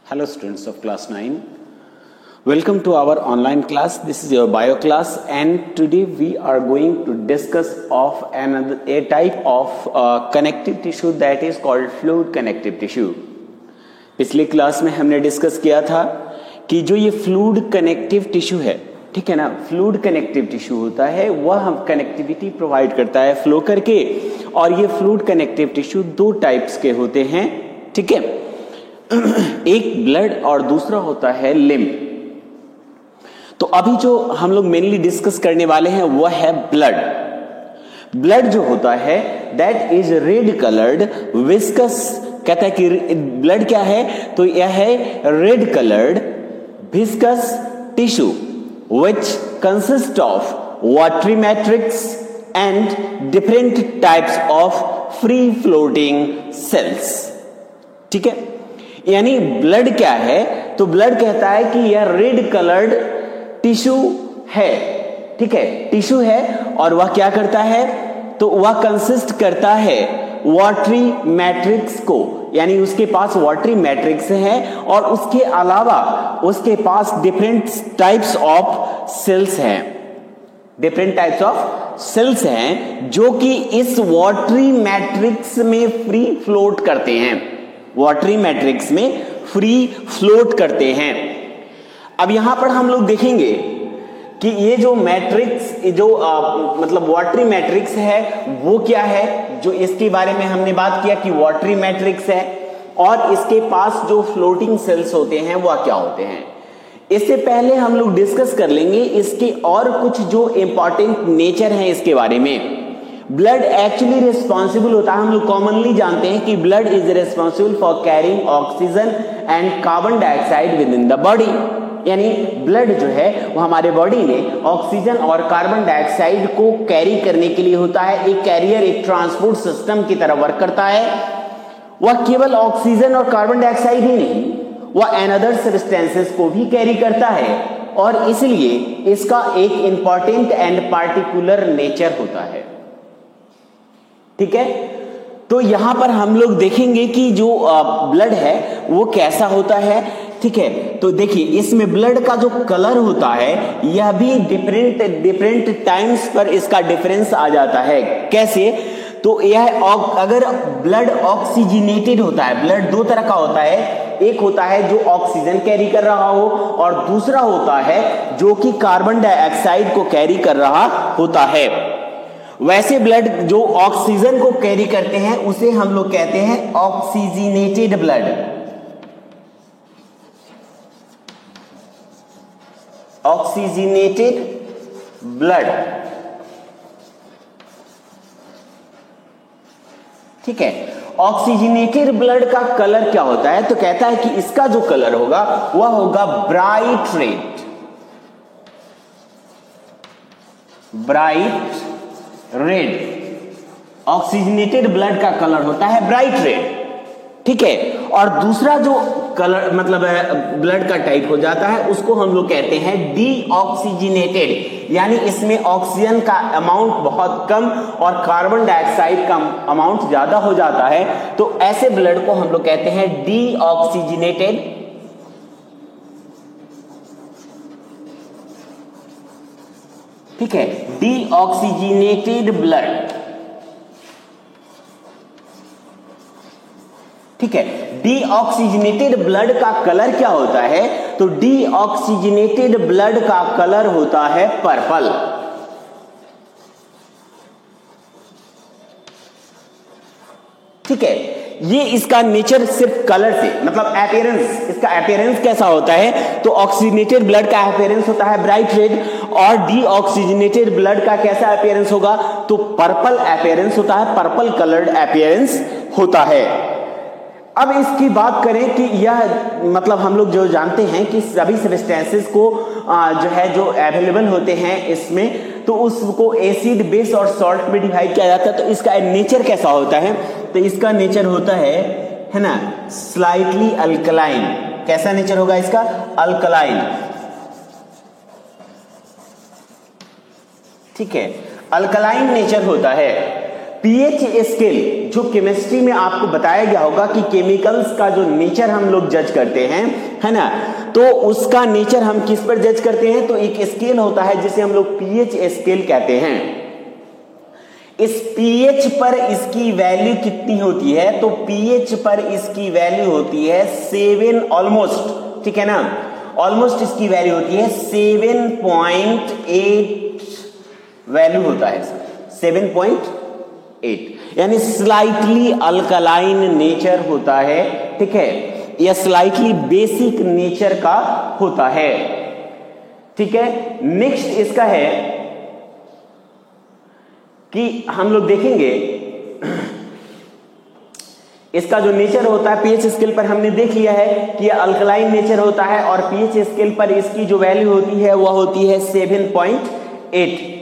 Hello students of class 9. Welcome to our online class. This is your bio class and today we are going to discuss of a type of connective tissue that is called fluid connective tissue. पिछली class में हमने discuss किया था कि जो ये fluid connective tissue है, ठीक है ना, फ्लूइड कनेक्टिव टिश्यू होता है वह हम कनेक्टिविटी प्रोवाइड करता है फ्लो करके, और ये फ्लूइड कनेक्टिव टिश्यू दो टाइप्स के होते हैं, ठीक है, एक ब्लड और दूसरा होता है लिम्फ। तो अभी जो हम लोग मेनली डिस्कस करने वाले हैं वह है ब्लड। ब्लड जो होता है that is red coloured viscous, कहता है कि ब्लड क्या है, तो यह है red coloured viscous tissue which consists of watery matrix and different types of free floating cells, ठीक है। यानी ब्लड क्या है, तो ब्लड कहता है कि यह रेड कलर्ड टिश्यू है, ठीक है, टिश्यू है, और वह क्या करता है, तो वह कंसिस्ट करता है वाटरी मैट्रिक्स को, यानी उसके पास वाटरी मैट्रिक्स है और उसके अलावा उसके पास डिफरेंट टाइप्स ऑफ सेल्स हैं, डिफरेंट टाइप्स ऑफ सेल्स हैं जो कि इस वाटरी मैट्रिक्स में फ्री फ्लोट करते हैं, वाटरी मैट्रिक्स में फ्री फ्लोट करते हैं। अब यहां पर हम लोग देखेंगे कि ये जो मैट्रिक्स जो मतलब वाटरी मैट्रिक्स है वो क्या है, जो इसके बारे में हमने बात किया कि वाटरी मैट्रिक्स है, और इसके पास जो फ्लोटिंग सेल्स होते हैं वह क्या होते हैं। इससे पहले हम लोग डिस्कस कर लेंगे इसके और कुछ जो इंपॉर्टेंट नेचर है इसके बारे में। ब्लड एक्चुअली रिस्पॉन्सिबल होता है, हम लोग कॉमनली जानते हैं कि blood is responsible for carrying oxygen and carbon dioxide with in the body, यानी ब्लड जो है वो हमारे बॉडी में ऑक्सीजन और कार्बन डाइऑक्साइड को कैरी करने के लिए होता है, एक कैरियर, एक ट्रांसपोर्ट सिस्टम की तरह वर्क करता है। वह केवल ऑक्सीजन और कार्बन डाइऑक्साइड ही नहीं, वह अनदर सब्सटेंसेस को भी कैरी करता है, और इसलिए इसका एक इंपॉर्टेंट एंड पार्टिकुलर नेचर होता है, ठीक है। तो यहां पर हम लोग देखेंगे कि जो ब्लड है वो कैसा होता है, ठीक है। तो देखिए इसमें ब्लड का जो कलर होता है यह भी डिफरेंट टाइम्स पर इसका डिफरेंस आ जाता है। कैसे, तो यह अगर ब्लड ऑक्सीजनेटेड होता है, ब्लड दो तरह का होता है, एक होता है जो ऑक्सीजन कैरी कर रहा हो और दूसरा होता है जो कि कार्बन डाइऑक्साइड को कैरी कर रहा होता है। वैसे ब्लड जो ऑक्सीजन को कैरी करते हैं उसे हम लोग कहते हैं ऑक्सीजनेटेड ब्लड, ऑक्सीजनेटेड ब्लड, ठीक है। ऑक्सीजनेटेड ब्लड का कलर क्या होता है, तो कहता है कि इसका जो कलर होगा वह होगा bright red, bright red. Oxygenated blood का कलर होता है ब्राइट रेड, ठीक है। और दूसरा जो कलर मतलब ब्लड का टाइप हो जाता है उसको हम लोग कहते हैं डीऑक्सीजनेटेड, यानी इसमें ऑक्सीजन का अमाउंट बहुत कम और कार्बन डाइऑक्साइड का अमाउंट ज्यादा हो जाता है, तो ऐसे ब्लड को हम लोग कहते हैं डीऑक्सीजनेटेड, ठीक है, डीऑक्सीजनेटेड ब्लड, ठीक है। डीऑक्सीजनेटेड ब्लड का कलर क्या होता है, तो डीऑक्सीजनेटेड ब्लड का कलर होता है पर्पल, ठीक है। ये इसका नेचर सिर्फ कलर से मतलब अपीयरेंस, इसका अपीयरेंस कैसा होता है, तो ऑक्सीजनेटेड ब्लड का अपीयरेंस होता है ब्राइट रेड, और डीऑक्सीजनेटेड ब्लड का कैसा अपीयरेंस होगा, तो पर्पल अपीयरेंस होता है, पर्पल कलर्ड अपीयरेंस होता है। अब इसकी बात करें कि यह मतलब हम लोग जो जानते हैं कि सभी सब्सटेंसेस को जो है जो अवेलेबल होते हैं इसमें, तो उसको एसिड, बेस और सॉल्ट में डिवाइड किया जाता है। तो इसका नेचर कैसा होता है, तो इसका नेचर होता है ना, स्लाइटली अल्कलाइन। कैसा नेचर होगा इसका, अल्कलाइन, ठीक है, अल्कलाइन नेचर होता है। पीएच स्केल जो केमिस्ट्री में आपको बताया गया होगा कि केमिकल्स का जो नेचर हम लोग जज करते हैं, है ना, तो उसका नेचर हम किस पर जज करते हैं, तो एक स्केल होता है जिसे हम लोग पीएच स्केल कहते हैं। इस पीएच पर इसकी वैल्यू कितनी होती है, तो पीएच पर इसकी वैल्यू होती है 7 ऑलमोस्ट, ठीक है ना, ऑलमोस्ट इसकी वैल्यू होती है 7.8 वैल्यू होता है 7.8, यानी स्लाइटली अल्कलाइन नेचर होता है, ठीक है, या स्लाइटली बेसिक नेचर का होता है, ठीक है। नेक्स्ट इसका है कि हम लोग देखेंगे इसका जो नेचर होता है पीएच स्केल पर हमने देख लिया है कि यह अल्कलाइन नेचर होता है और पीएच स्केल पर इसकी जो वैल्यू होती है वह होती है 7.8।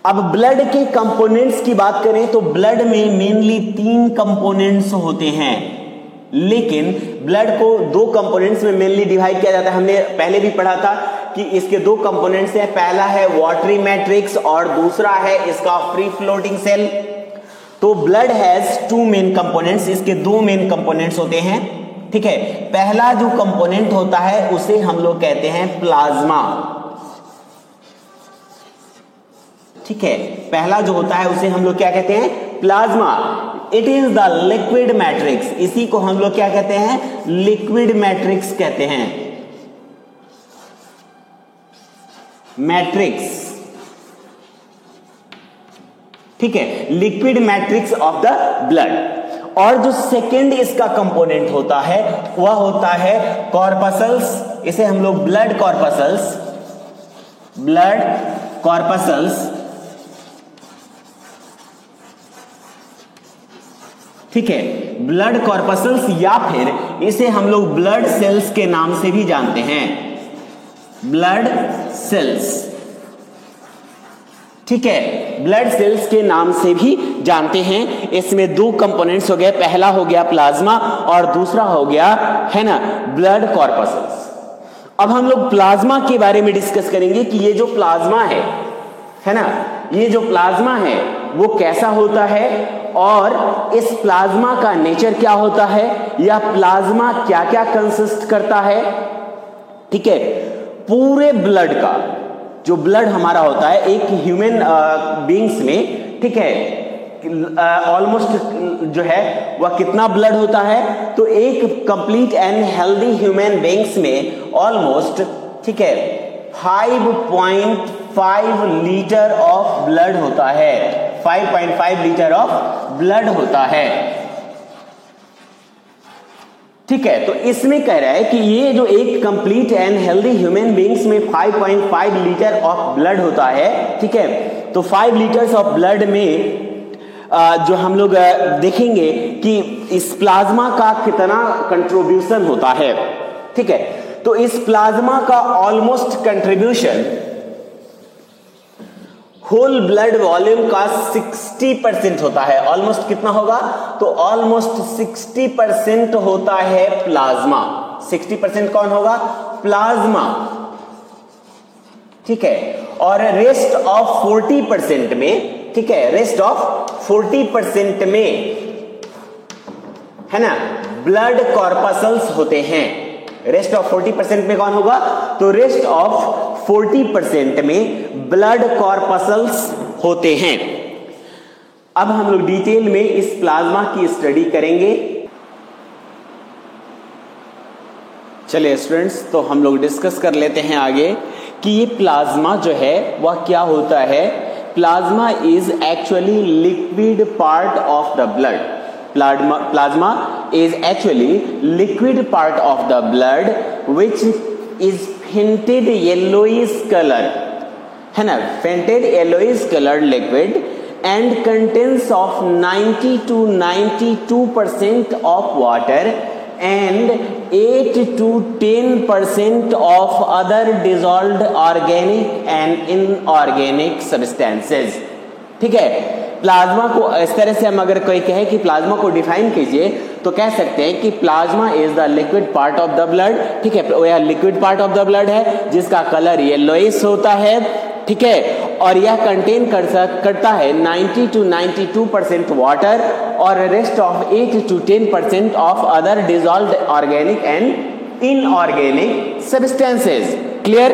अब ब्लड के कंपोनेंट्स की बात करें तो ब्लड में मेनली 3 कंपोनेंट्स होते हैं, लेकिन ब्लड को 2 कंपोनेंट्स में मेनली डिवाइड किया जाता है। हमने पहले भी पढ़ा था कि इसके 2 कंपोनेंट्स हैं, पहला है वाटरी मैट्रिक्स और दूसरा है इसका फ्री फ्लोटिंग सेल। तो ब्लड हैज 2 मेन कंपोनेंट्स, इसके 2 मेन कंपोनेंट्स होते हैं, ठीक है। पहला जो कंपोनेंट होता है उसे हम लोग कहते हैं प्लाज्मा, ठीक है, पहला जो होता है उसे हम लोग क्या कहते हैं, plasma. It is the liquid matrix, इसी को हम लोग क्या कहते हैं, लिक्विड मैट्रिक्स कहते हैं, मैट्रिक्स, ठीक है, liquid matrix of the blood. और जो सेकेंड इसका कंपोनेंट होता है वह होता है कॉर्पसल्स, इसे हम लोग ब्लड कॉर्पसल्स, ब्लड कॉर्पसल्स, ठीक है, ब्लड कॉर्पसल्स, या फिर इसे हम लोग ब्लड सेल्स के नाम से भी जानते हैं, ब्लड सेल्स, ठीक है, ब्लड सेल्स के नाम से भी जानते हैं। इसमें 2 कंपोनेंट्स हो गए, पहला हो गया प्लाज्मा और दूसरा हो गया, है ना, ब्लड कॉर्पसल्स। अब हम लोग प्लाज्मा के बारे में डिस्कस करेंगे कि ये जो प्लाज्मा है ना, ये जो प्लाज्मा है वो कैसा होता है और इस प्लाज्मा का नेचर क्या होता है, या प्लाज्मा क्या क्या कंसिस्ट करता है, ठीक है। पूरे ब्लड का जो ब्लड हमारा होता है एक ह्यूमन बीइंग्स में, ठीक है, ऑलमोस्ट जो है वह कितना ब्लड होता है, तो एक complete and healthy human beings में ऑलमोस्ट, ठीक है, 5.5 लीटर ऑफ ब्लड होता है, 5.5 लीटर ऑफ ब्लड होता है, ठीक है। तो इसमें कह रहा है कि ये जो एक complete and healthy human beings में 5.5 लीटर ऑफ ब्लड होता है, ठीक है, तो 5 लीटर्स ऑफ ब्लड में जो हम लोग देखेंगे कि इस प्लाज्मा का कितना कंट्रीब्यूशन होता है, ठीक है। तो इस प्लाज्मा का almost contribution whole blood volume का 60% होता है। ऑलमोस्ट कितना होगा, तो ऑलमोस्ट 60% होता है प्लाज्मा। 60% कौन होगा, प्लाज्मा, ठीक है। और रेस्ट ऑफ 40% में, ठीक है, रेस्ट ऑफ 40% में, है ना, ब्लड कॉर्पसल्स होते हैं। रेस्ट ऑफ 40% में कौन होगा, तो रेस्ट ऑफ 40% में ब्लड कॉर्पसल्स होते हैं। अब हम लोग डिटेल में इस प्लाज्मा की स्टडी करेंगे। चलिए स्टूडेंट्स, तो हम लोग डिस्कस कर लेते हैं आगे कि ये प्लाज्मा जो है वह क्या होता है। Plasma is actually liquid part of the blood. Plasma is actually liquid part of the blood which is fainted yellowish color, है ना, fainted yellowish colored liquid and contains of 90 to 92% of water and 8 to 10% of other dissolved organic and inorganic substances, ठीक है। Plasma को इस तरह से हम अगर कोई कहे कि प्लाज्मा को डिफाइन कीजिए तो कह सकते हैं कि plasma is the liquid part of the blood, ठीक है, यह liquid part of the blood है जिसका कलर येलोइश होता है, ठीक है, और यह कंटेन करता है 90 to 92% वाटर और rest of 8 to 10% of other dissolved organic and inorganic substances. Clear?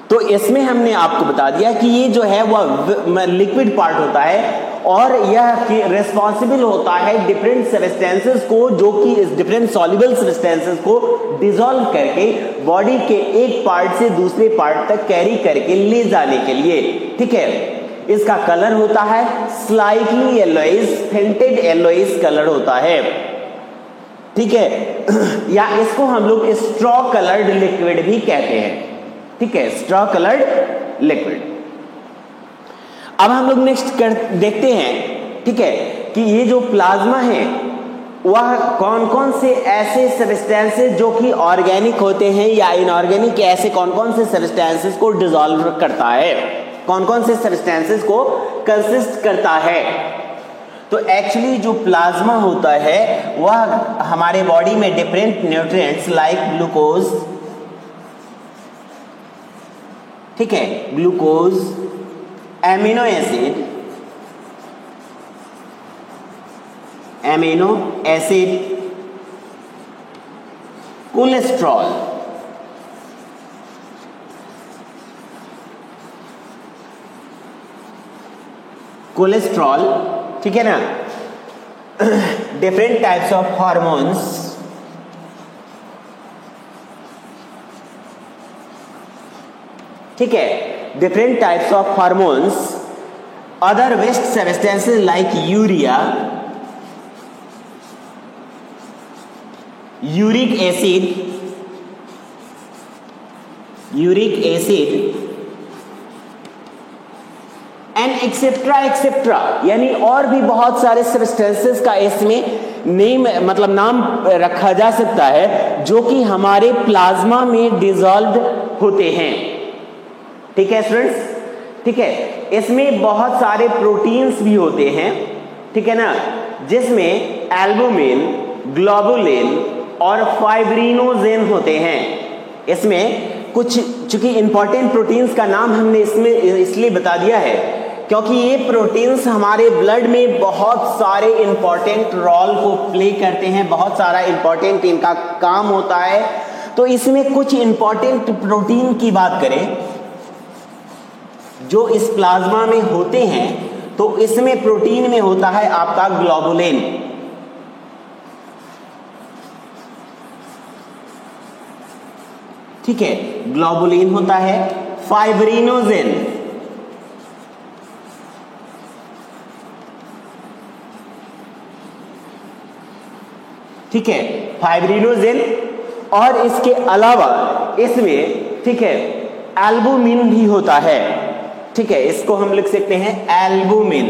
तो इसमें हमने आपको बता दिया कि ये जो है वह लिक्विड पार्ट होता है और यह रिस्पॉन्सिबल होता है डिफरेंट सब्सटेंसेस को, जो कि इस डिफरेंट सॉल्युबल सब्सटेंसेस को डिसॉल्व करके बॉडी के एक पार्ट से दूसरे पार्ट तक कैरी करके ले जाने के लिए। ठीक है, इसका कलर होता है slightly yellowish, fainted yellowish colour होता है। ठीक है, या इसको हम लोग स्ट्रॉ कलर्ड लिक्विड भी कहते हैं। ठीक है, स्ट्रॉ कलर्ड लिक्विड। अब हम लोग नेक्स्ट देखते हैं, ठीक है, कि ये जो प्लाज्मा है वह कौन कौन से ऐसे सब्सटेंसेस जो कि ऑर्गेनिक होते हैं या इनऑर्गेनिक, ऐसे कौन कौन से सब्सटेंसेस को डिसॉल्व करता है, कौन कौन से सब्सटेंसेस को कंसिस्ट करता है। तो एक्चुअली जो प्लाज्मा होता है वह हमारे बॉडी में डिफरेंट न्यूट्रिएंट्स लाइक ग्लूकोज, ठीक है, ग्लूकोज, एमिनो एसिड, कोलेस्ट्रॉल, ठीक है ना, डिफरेंट टाइप्स ऑफ हार्मोन्स, ठीक है, different types of hormones, other waste substances like urea, uric acid and etc. यानी और भी बहुत सारे सब्सटेंसेस का इसमें नाम रखा जा सकता है जो कि हमारे प्लाज्मा में डिसॉल्व होते हैं। ठीक है स्टूडेंट्स, ठीक है, इसमें बहुत सारे प्रोटीन्स भी होते हैं, ठीक है ना, जिसमें एल्बुमिन, ग्लोबुलिन और फाइब्रिनोजेन होते हैं। इसमें कुछ चूंकि इंपॉर्टेंट प्रोटीन्स का नाम हमने इसमें इसलिए बता दिया है क्योंकि ये प्रोटीन्स हमारे ब्लड में बहुत सारे इंपॉर्टेंट रोल को प्ले करते हैं, बहुत सारा इंपॉर्टेंट इनका काम होता है। तो इसमें कुछ इंपॉर्टेंट प्रोटीन की बात करें जो इस प्लाज्मा में होते हैं, तो इसमें प्रोटीन में होता है आपका ग्लोबुलिन, ठीक है, ग्लोबुलिन होता है, फाइब्रिनोजेन, ठीक है, फाइब्रिनोजेन, और इसके अलावा इसमें, ठीक है, एल्बुमिन भी होता है। ठीक है, इसको हम लिख सकते हैं एल्बुमिन।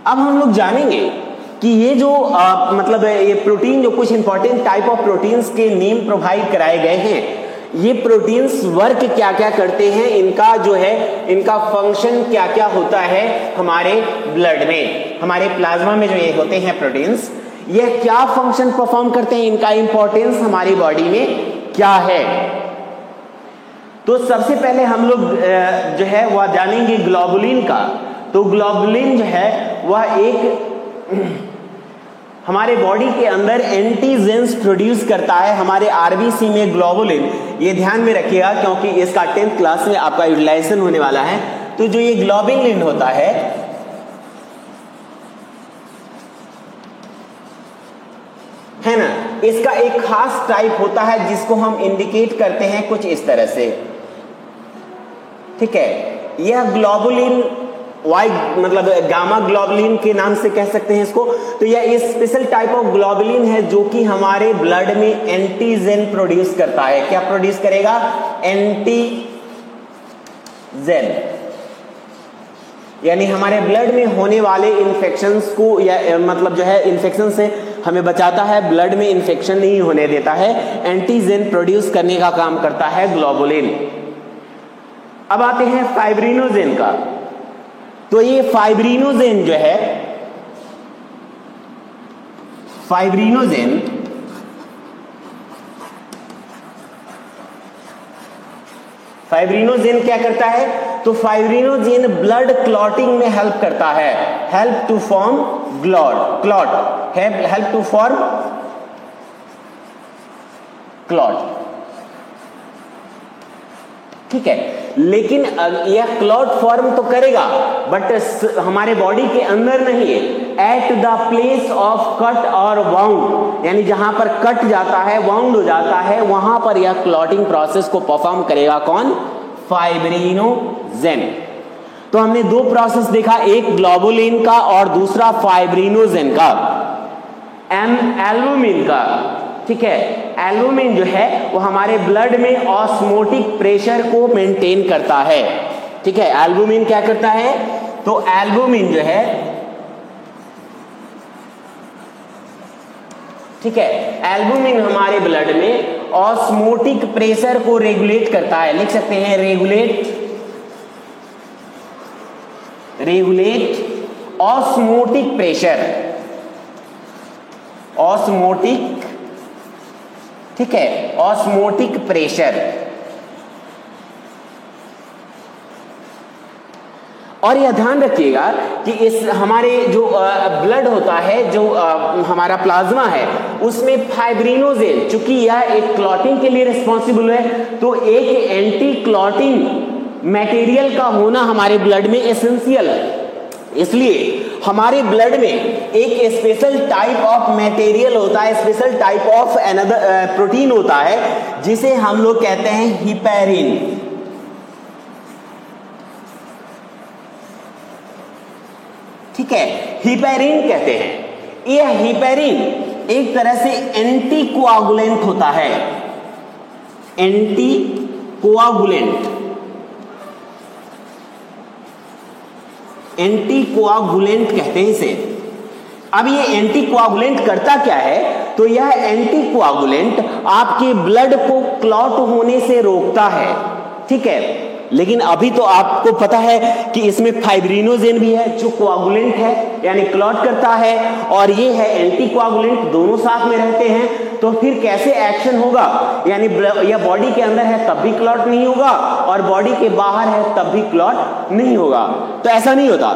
अब हम लोग जानेंगे कि ये जो ये प्रोटीन, जो कुछ इंपॉर्टेंट टाइप ऑफ प्रोटीन्स के नेम प्रोवाइड कराए गए हैं, ये प्रोटीन्स वर्क क्या क्या करते हैं, इनका जो है इनका फंक्शन क्या क्या होता है हमारे ब्लड में, हमारे प्लाज्मा में जो ये होते हैं प्रोटीन्स, ये क्या फंक्शन परफॉर्म करते हैं, इनका इंपॉर्टेंस हमारी बॉडी में क्या है। तो सबसे पहले हम लोग जो है वह जानेंगे ग्लोबुलिन का। तो ग्लोबुलिन जो है वह एक हमारे बॉडी के अंदर एंटीजेंस प्रोड्यूस करता है, हमारे आरबीसी में ग्लोबुलिन, ये ध्यान में रखिएगा क्योंकि इसका 10th क्लास में आपका यूटिलाइजेशन होने वाला है। तो जो ये ग्लोबुलिन होता है ना, इसका एक खास टाइप होता है जिसको हम इंडिकेट करते हैं कुछ इस तरह से, ठीक है, यह ग्लोबुलिन गामा ग्लोबुलिन के नाम से कह सकते हैं इसको। तो यह स्पेशल टाइप ऑफ ग्लोबुलिन है जो कि हमारे ब्लड में एंटीजेन प्रोड्यूस करता है। क्या प्रोड्यूस करेगा? एंटीजेन, यानी हमारे ब्लड में होने वाले इन्फेक्शंस को या जो है इन्फेक्शन से हमें बचाता है, ब्लड में इन्फेक्शन नहीं होने देता है, एंटीजेन प्रोड्यूस करने का काम करता है ग्लोबुलिन। अब आते हैं फाइब्रिनोजेन का। तो ये फाइब्रिनोजेन जो है, फाइब्रिनोजेन फाइब्रिनोजेन क्या करता है? तो फाइब्रिनोजेन ब्लड क्लॉटिंग में हेल्प करता है, help to form clot, help to form clot, ठीक है। लेकिन यह क्लॉट फॉर्म तो करेगा बट हमारे बॉडी के अंदर नहीं है, at the place of cut और वाउंड, यानी जहां पर कट जाता है, वाउंड हो जाता है, वहां पर यह क्लॉटिंग प्रोसेस को परफॉर्म करेगा कौन? फाइब्रिनोजेन। तो हमने दो प्रोसेस देखा, एक ग्लोबुलिन का और दूसरा फाइब्रिनोजेन का, एल्बुमिन का, ठीक है। एल्बुमिन जो है वो हमारे ब्लड में ऑस्मोटिक प्रेशर को मेंटेन करता है, ठीक है। एल्बुमिन क्या करता है? तो एल्बुमिन जो है, ठीक है, एल्बुमिन हमारे ब्लड में ऑस्मोटिक प्रेशर को रेगुलेट करता है। लिख सकते हैं रेगुलेट ऑस्मोटिक प्रेशर, ऑस्मोटिक, ठीक है, ऑस्मोटिक प्रेशर। और यह ध्यान रखिएगा कि इस हमारे जो ब्लड होता है, जो हमारा प्लाज्मा है, उसमें फाइब्रिनोजेन, चूंकि यह एक क्लॉटिंग के लिए रिस्पॉन्सिबल है, तो एक एंटी क्लॉटिंग मटेरियल का होना हमारे ब्लड में एसेंशियल है। इसलिए हमारे ब्लड में एक स्पेशल टाइप ऑफ मटेरियल होता है, special type of another protein होता है, जिसे हम लोग कहते हैं हिपैरिन, ठीक है, हिपैरिन कहते हैं। यह हिपैरिन एक तरह से एंटी कोआगुलेंट होता है, एंटी कोआगुलेंट, एंटी कोआगुलेंट कहते हैं इसे। अब ये एंटी कोआगुलेंट करता क्या है? तो यह एंटी कोआगुलेंट आपके ब्लड को क्लॉट होने से रोकता है, ठीक है। लेकिन अभी तो आपको पता है कि इसमें फाइब्रिनोजेन भी है जो कोआगुलेंट है, यानी क्लॉट करता है, और ये है एंटी कोआगुलेंट, दोनों साथ में रहते हैं। तो फिर कैसे एक्शन होगा? यानी यह बॉडी के अंदर है तब भी क्लॉट नहीं होगा, और बॉडी के बाहर है तब भी क्लॉट नहीं होगा। तो ऐसा नहीं होता।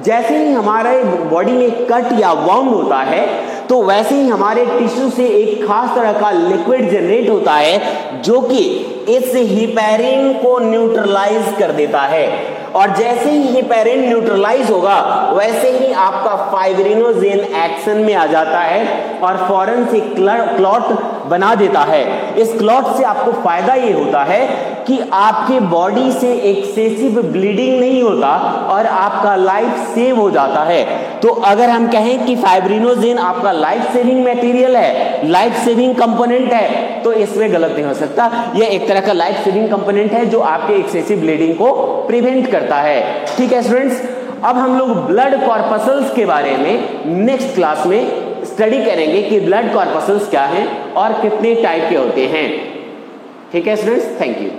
जैसे ही हमारे बॉडी में कट या वाउंड होता है, तो वैसे ही हमारे टिश्यू से एक खास तरह का लिक्विड जनरेट होता है, जो कि इस हिपैरिन को न्यूट्रलाइज कर देता है। और जैसे ही हिपैरिन न्यूट्रलाइज होगा, वैसे ही आपका फाइब्रिनोजेन एक्शन में आ जाता है और फौरन से क्लॉट बना देता है। इस क्लॉट से आपको फायदा ये होता है कि आपके बॉडी से एक्सेसिव ब्लीडिंग नहीं होता और आपका लाइफ सेव हो जाता है। तो अगर हम कहें कि फाइब्रिनोजेन आपका लाइफ सेविंग मटेरियल है, लाइफ सेविंग कंपोनेंट है, तो इसमें गलत नहीं हो सकता। यह एक तरह का लाइफ सेविंग कंपोनेंट है जो आपके एक्सेसिव ब्लीडिंग को प्रिवेंट करता है, ठीक है स्टूडेंट्स। अब हम लोग ब्लड कॉर्पसल्स के बारे में नेक्स्ट क्लास में स्टडी करेंगे कि ब्लड कॉर्पसल्स क्या हैं और कितने टाइप के होते हैं, ठीक है स्टूडेंट्स। Thank you.